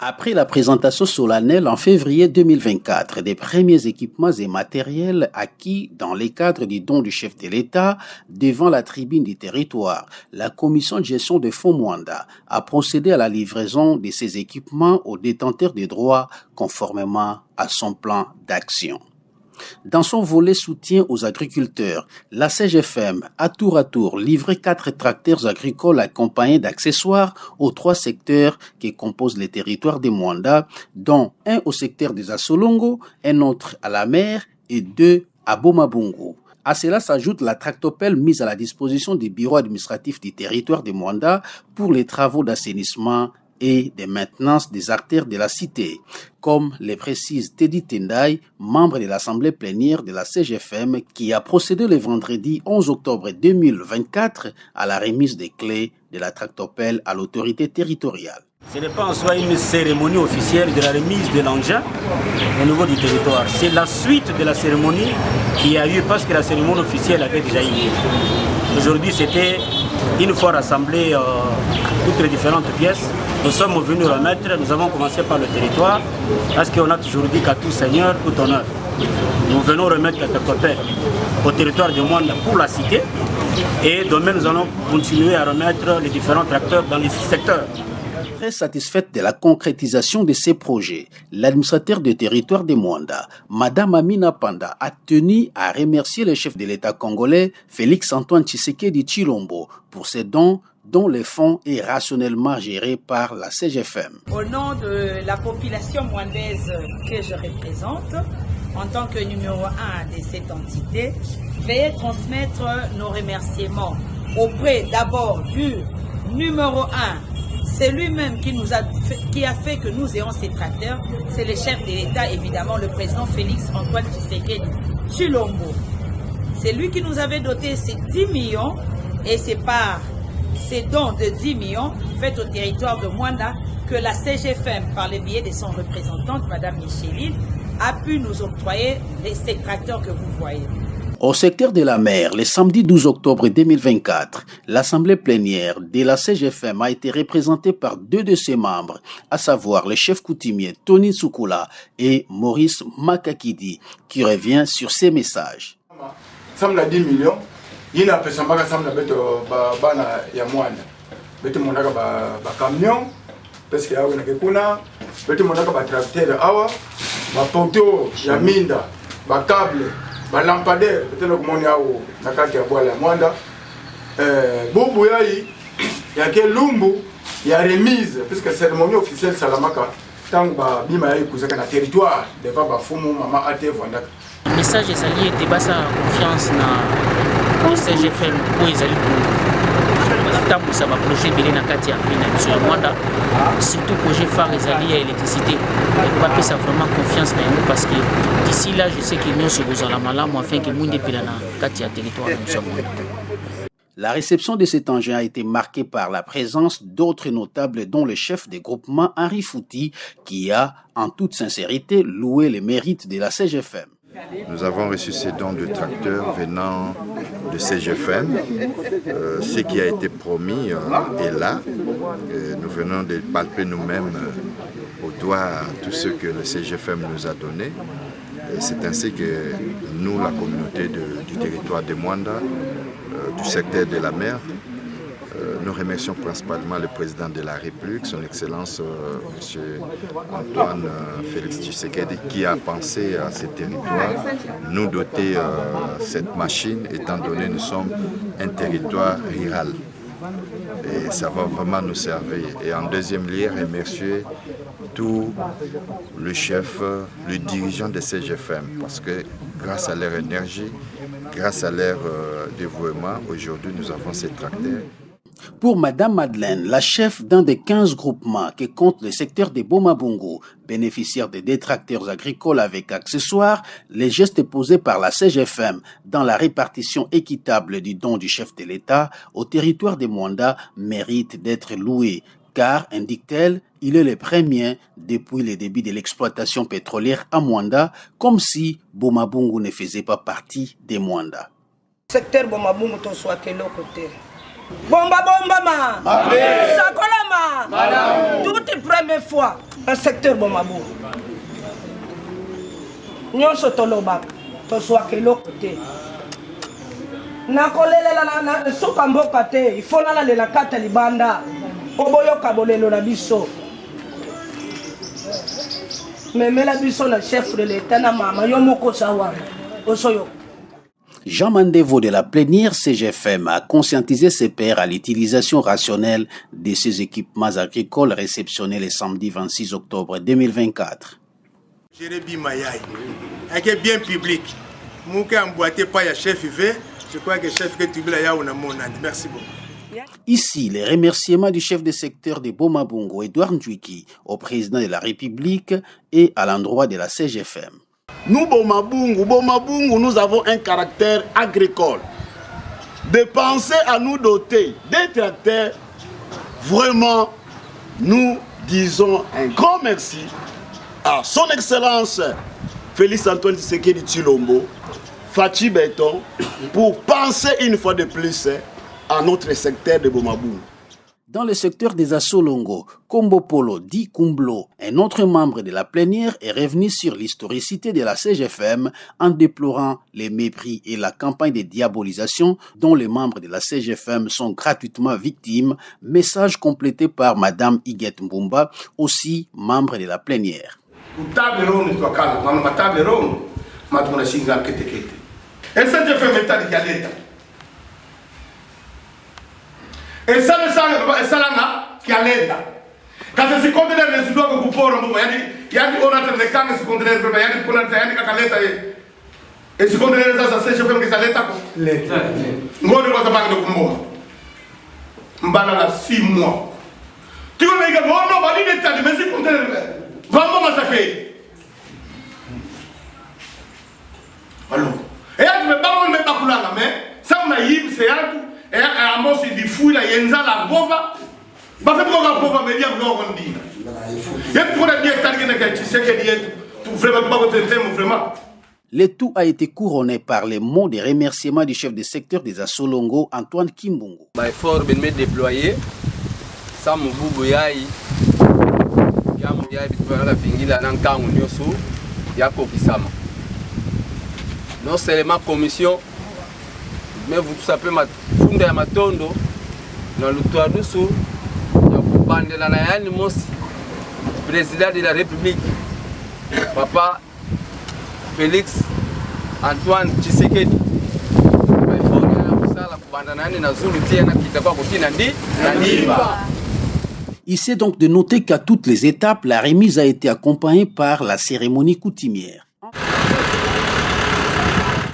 Après la présentation solennelle en février 2024 des premiers équipements et matériels acquis dans les cadres du don du chef de l'État devant la tribune du territoire, la commission de gestion de fonds Mwanda a procédé à la livraison de ces équipements aux détenteurs des droits conformément à son plan d'action. Dans son volet soutien aux agriculteurs, la CGFM a tour à tour livré 4 tracteurs agricoles accompagnés d'accessoires aux 3 secteurs qui composent les territoires des Mwanda, dont un au secteur des Assolongo, un autre à la mer et 2 à Bomabungu. À cela s'ajoute la tractopelle mise à la disposition du bureau administratif du territoire des Mwanda pour les travaux d'assainissement et de maintenance des artères de la cité, comme le précise Teddy Tendai, membre de l'Assemblée plénière de la CGFM, qui a procédé le vendredi 11 octobre 2024 à la remise des clés de la tractopelle à l'autorité territoriale. Ce n'est pas en soi une cérémonie officielle de la remise de l'engin au niveau du territoire. C'est la suite de la cérémonie qui a eu parce que la cérémonie officielle avait déjà eu lieu. Aujourd'hui, c'était une fois rassemblées toutes les différentes pièces. Nous sommes venus remettre, nous avons commencé par le territoire, parce qu'on a toujours dit qu'à tout seigneur, tout honneur. Nous venons remettre la tractopelle au territoire de Mwanda pour la cité, et demain nous allons continuer à remettre les différents tracteurs dans les 6 secteurs. Très satisfaite de la concrétisation de ces projets, l'administrateur du territoire de Mwanda, Madame Amina Panda, a tenu à remercier le chef de l'État congolais, Félix Antoine Tshisekedi Tshilombo, pour ses dons dont le fonds est rationnellement géré par la CGFM. Au nom de la population mwandaise que je représente, en tant que numéro 1 de cette entité, veuillez transmettre nos remerciements auprès d'abord du numéro 1. C'est lui-même qui a fait que nous ayons ces tracteurs. C'est le chef de l'État, évidemment, le président Félix Antoine Tshisekedi Tshilombo. C'est lui qui nous avait doté ces 10 millions et c'est par ces dons de 10 millions faits au territoire de Mwanda que la CGFM, par le biais de son représentante, Madame Micheline, a pu nous octroyer ces tracteurs que vous voyez. Au secteur de la mer, le samedi 12 octobre 2024, l'Assemblée plénière de la CGFM a été représentée par 2 de ses membres, à savoir le chef coutumier Tony Tsukula et Maurice Makakidi, qui revient sur ces messages. Ça me 10 millions. Il y a des personnes qui ont des camions, parce qu'il y a des tracteurs, des poteaux, des câbles, des lampadaires, peut-être il y a des lumbu, il y a remise, parce que la cérémonie officielle Salamaka, tant que il y a un territoire, il y a le message est allié de base confiance dans le CGFM où ils allaient pour ça va projet belé na kati ya na Mwanda, surtout projet phare ils alliés à l'électricité. Et pas ça vraiment confiance dans nous parce que d'ici là je sais que nous sommes aux malamu afin que monde pila na kati ya territoire nous sommes. La réception de cet engin a été marquée par la présence d'autres notables dont le chef des groupements Henri Fouti qui a, en toute sincérité, loué les mérites de la CGFM. Nous avons reçu ces dons de tracteurs venant de CGFM. Ce qui a été promis est là. Nous venons de palper nous-mêmes au doigt tout ce que le CGFM nous a donné. C'est ainsi que nous, la communauté du territoire de Mwanda, du secteur de la mer, nous remercions principalement le président de la République, son Excellence M. Antoine Félix Tshisekedi, qui a pensé à ce territoire, nous doter cette machine, étant donné que nous sommes un territoire rural. Et ça va vraiment nous servir. Et en deuxième lieu, remercier tout le chef, le dirigeant de CGFM, parce que grâce à leur énergie, grâce à leur dévouement, aujourd'hui nous avons ces tracteurs. Pour Madame Madeleine, la chef d'un des 15 groupements qui compte le secteur de Bomabungu, bénéficiaire de 2 tracteurs agricoles avec accessoires, les gestes posés par la CGFM dans la répartition équitable du don du chef de l'État au territoire de Mwanda méritent d'être loués, car, indique-t-elle, il est le premier depuis le début de l'exploitation pétrolière à Mwanda, comme si Bomabungu ne faisait pas partie de Mwanda. Secteur Bomabungu, ton soit quel côté? Bomba bomba ma, sakola ma, tout première fois dans le secteur Bomabou. Nous sommes là, nous sommes là. Nakolela soka mboka te, il faut la kata libanda. Oboyoka bolelo na biso. Mais la biso na chef de l'État na mama yo moko sawana. Osoyo. Jean Mandevo de la plénière CGFM a conscientisé ses pairs à l'utilisation rationnelle de ces équipements agricoles réceptionnés le samedi 26 octobre 2024. Jérémy Mayaï, avec bien public, Mouka emboîté pas ya chef IV, je crois que chef que tu veux là on a mon âne. Merci beaucoup. Ici, les remerciements du chef de secteur de Bomabungo, Edouard Ndjouiki, au président de la République et à l'endroit de la CGFM. Nous, Bomabungo, nous avons un caractère agricole. De penser à nous doter des tracteurs, vraiment, nous disons un grand merci à son Excellence Félix Antoine Tshisekedi Tshilombo, Fachi Beton, pour penser une fois de plus à notre secteur de Bomabungo. Dans le secteur des Assolongo, Kombo Polo Di Kumblo, un autre membre de la plénière, est revenu sur l'historicité de la CGFM en déplorant les mépris et la campagne de diabolisation dont les membres de la CGFM sont gratuitement victimes, message complété par Madame Iguette Mbumba, aussi membre de la plénière. Et ça qui a l'aide. Quand c'est conteneur les doigts que vous pouvez yani on a des camps ce conteneur yani pour yani kakaleta et ce conteneur ça c'est je fais que ça leta ko leta ngone ko tabanga de kumbo mbana la 6 mois tu vois les gars non bali d'état mais ce conteneur vraiment ma ça fait alors et tu me parles même pas kulanga mais ça on a yib c'est et à moi c'est du fou la yenza la bova ba fait ko bova me dia no on dit et pour la dire target que tu sais que tu vraiment pas te vraiment. Le tout a été couronné par les mots de remerciement du chef de secteur des Assolongo, Antoine Kimbungu. Ba effort ben me déployer ça mon boubou yayi ya mon yayi bitwa la fingila nan kangu nyoso ya kokisama. Non seulement commission mais vous savez ma funda ya matondo na lutwa dusu ya kubandela na yani mosi président de la République papa Félix Antoine Tshisekedi la kubandana yani na zulu tena kitakuwa kutina ndi na ndiba. Il s'est donc de noter qu'à toutes les étapes, la remise a été accompagnée par la cérémonie coutumière.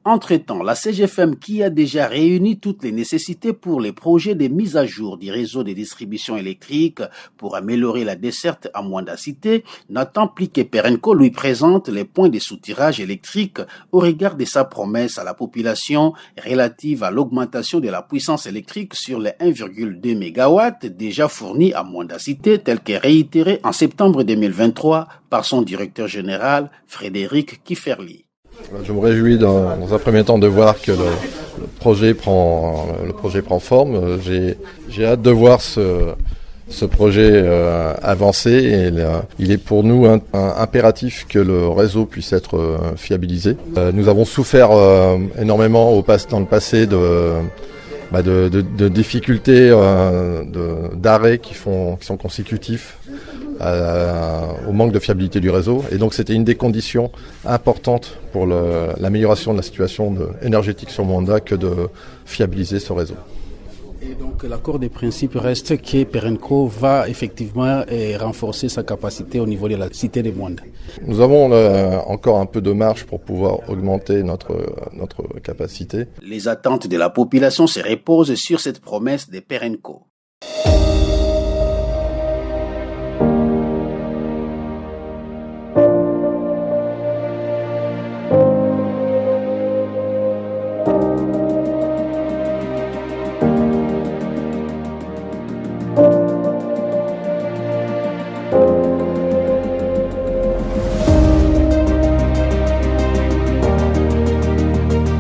Entre-temps, la CGFM, qui a déjà réuni toutes les nécessités pour les projets de mise à jour du réseau de distribution électrique pour améliorer la desserte à Mwanda Cité, n'attend plus que Perenco lui présente les points de soutirage électrique au regard de sa promesse à la population relative à l'augmentation de la puissance électrique sur les 1,2 MW déjà fournis à Mwanda Cité, tel que réitéré en septembre 2023 par son directeur général Frédéric Kifferly. Je me réjouis dans un premier temps de voir que le projet prend forme. J'ai hâte de voir ce projet avancer et il est pour nous impératif que le réseau puisse être fiabilisé. Nous avons souffert énormément dans le passé de difficultés, d'arrêts qui sont consécutifs au manque de fiabilité du réseau. Et donc c'était une des conditions importantes pour l'amélioration de la situation énergétique sur Mwanda que de fiabiliser ce réseau. Et donc l'accord des principes reste que Perenco va effectivement renforcer sa capacité au niveau de la cité de Mwanda. Nous avons encore un peu de marge pour pouvoir augmenter notre capacité. Les attentes de la population se reposent sur cette promesse de Perenco.